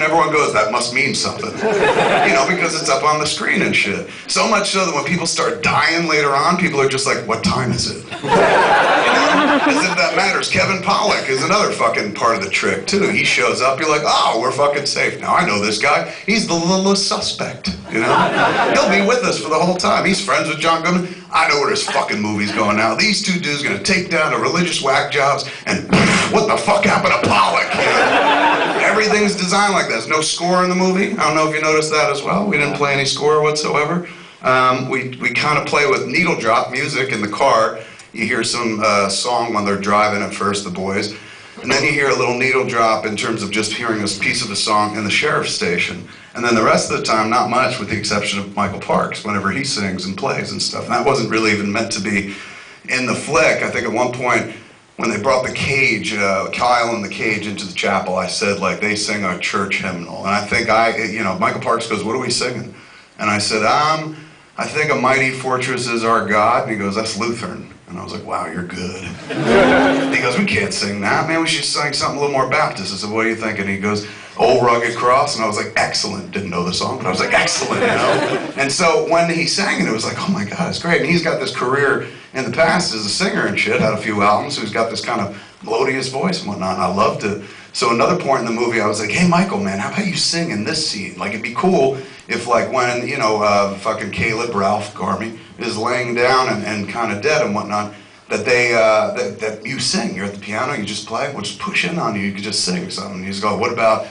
everyone goes, that must mean something. You know, because it's up on the screen and shit. So much so that when people start dying later on, people are just like, what time is it? You know? As if that matters. Kevin Pollak is another fucking part of the trick, too. He shows up, you're like, oh, we're fucking safe now. I know this guy. He's the littlest suspect, you know? He'll be with us for the whole time. He's friends with John Goodman. I know where this fucking movie's going now. These two dudes are gonna take down the religious whack jobs, and what the fuck happened to Pollak? You know? Everything's designed like that. There's no score in the movie. I don't know if you noticed that as well. We didn't play any score whatsoever. We kind of play with needle drop music in the car. You hear some song when they're driving at first, the boys. And then you hear a little needle drop in terms of just hearing a piece of a song in the sheriff's station. And then the rest of the time, not much, with the exception of Michael Parks, whenever he sings and plays and stuff. And that wasn't really even meant to be in the flick. I think at one point, when they brought the cage, Kyle and the cage into the chapel, I said, like, they sing a church hymnal. And I think Michael Parks goes, what are we singing? And I said, I think A Mighty Fortress Is Our God. And he goes, that's Lutheran. And I was like, wow, you're good. He goes, we can't sing that. Man, we should sing something a little more Baptist. I said, what do you think? And he goes, Old Rugged Cross. And I was like, excellent. Didn't know the song, but I was like, excellent, you know? And so when he sang it, it was like, oh my God, it's great. And he's got this career in the past as a singer and shit, had a few albums, so he's got this kind of melodious voice and whatnot, and I loved it. So another point in the movie, I was like, hey, Michael, man, how about you sing in this scene? Like, it'd be cool if, like, when, you know, fucking Caleb, Ralph Garmy, is laying down and kind of dead and whatnot, that they, that you sing. You're at the piano, you just play, we'll just push in on you, you could just sing something. He's going, what about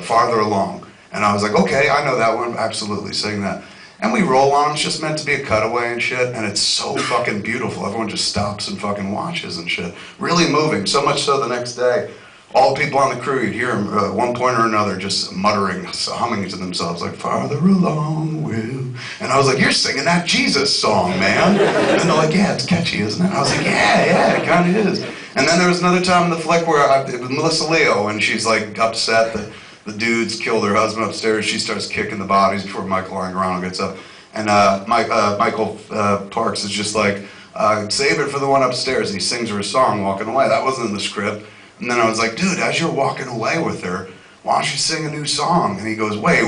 Farther Along? And I was like, okay, I know that one, absolutely, sing that. And we roll on, it's just meant to be a cutaway and shit, and it's so fucking beautiful. Everyone just stops and fucking watches and shit. Really moving, so much so the next day, all the people on the crew, you'd hear them at one point or another just muttering, humming to themselves, like, farther along, Will. And I was like, you're singing that Jesus song, man. And they're like, yeah, it's catchy, isn't it? And I was like, yeah, it kind of is. And then there was another time in the flick where it was Melissa Leo, and she's like upset that the dudes killed her husband upstairs. She starts kicking the bodies before Michael Angarano gets up. And Michael Parks is just like, save it for the one upstairs. And he sings her a song walking away. That wasn't in the script. And then I was like, dude, as you're walking away with her, why don't you sing a new song? And he goes, wait,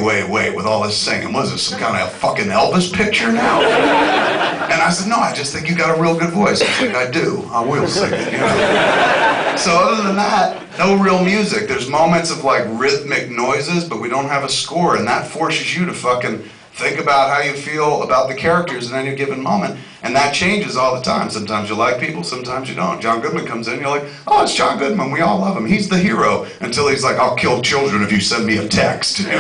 with all this singing. Was this some kind of fucking Elvis picture now? And I said, no, I just think you got a real good voice. He's like, I do. I will sing it, you know. So other than that, no real music. There's moments of like rhythmic noises, but we don't have a score, and that forces you to fucking think about how you feel about the characters in any given moment, and that changes all the time. Sometimes you like people, sometimes you don't. John Goodman comes in, you're like, oh, it's John Goodman, we all love him. He's the hero, until he's like, I'll kill children if you send me a text. You know?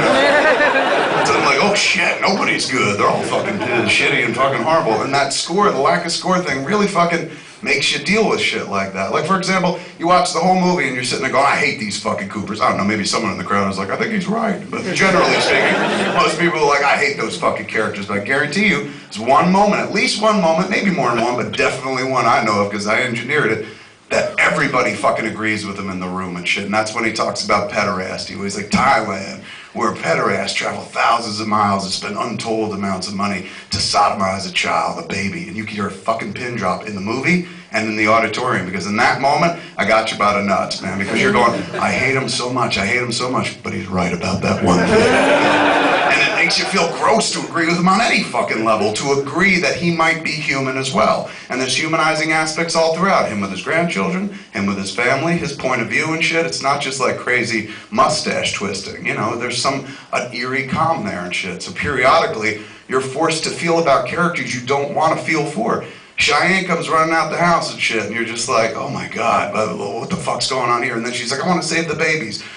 So I'm like, oh shit, nobody's good. They're all fucking shitty and fucking horrible. And that score, the lack of score thing, really fucking makes you deal with shit like that. Like, for example, you watch the whole movie and you're sitting there going, I hate these fucking Coopers. I don't know, maybe someone in the crowd is like, I think he's right. But generally speaking, most people are like, I hate those fucking characters. But I guarantee you, there's one moment, at least one moment, maybe more than one, but definitely one I know of because I engineered it, that everybody fucking agrees with him in the room and shit. And that's when he talks about pederasty. He's like, Thailand, where pederasts travel thousands of miles and spend untold amounts of money to sodomize a child, a baby. And you can hear a fucking pin drop in the movie and in the auditorium, because in that moment, I got you by the nuts, man, because you're going, I hate him so much, but he's right about that one thing. And it makes you feel gross to agree with him on any fucking level, to agree that he might be human as well. And there's humanizing aspects all throughout. Him with his grandchildren, him with his family, his point of view and shit. It's not just like crazy mustache twisting, you know, there's an eerie calm there and shit. So periodically, you're forced to feel about characters you don't want to feel for. Cheyenne comes running out the house and shit, and you're just like, oh my God, what the fuck's going on here? And then she's like, I want to save the babies. And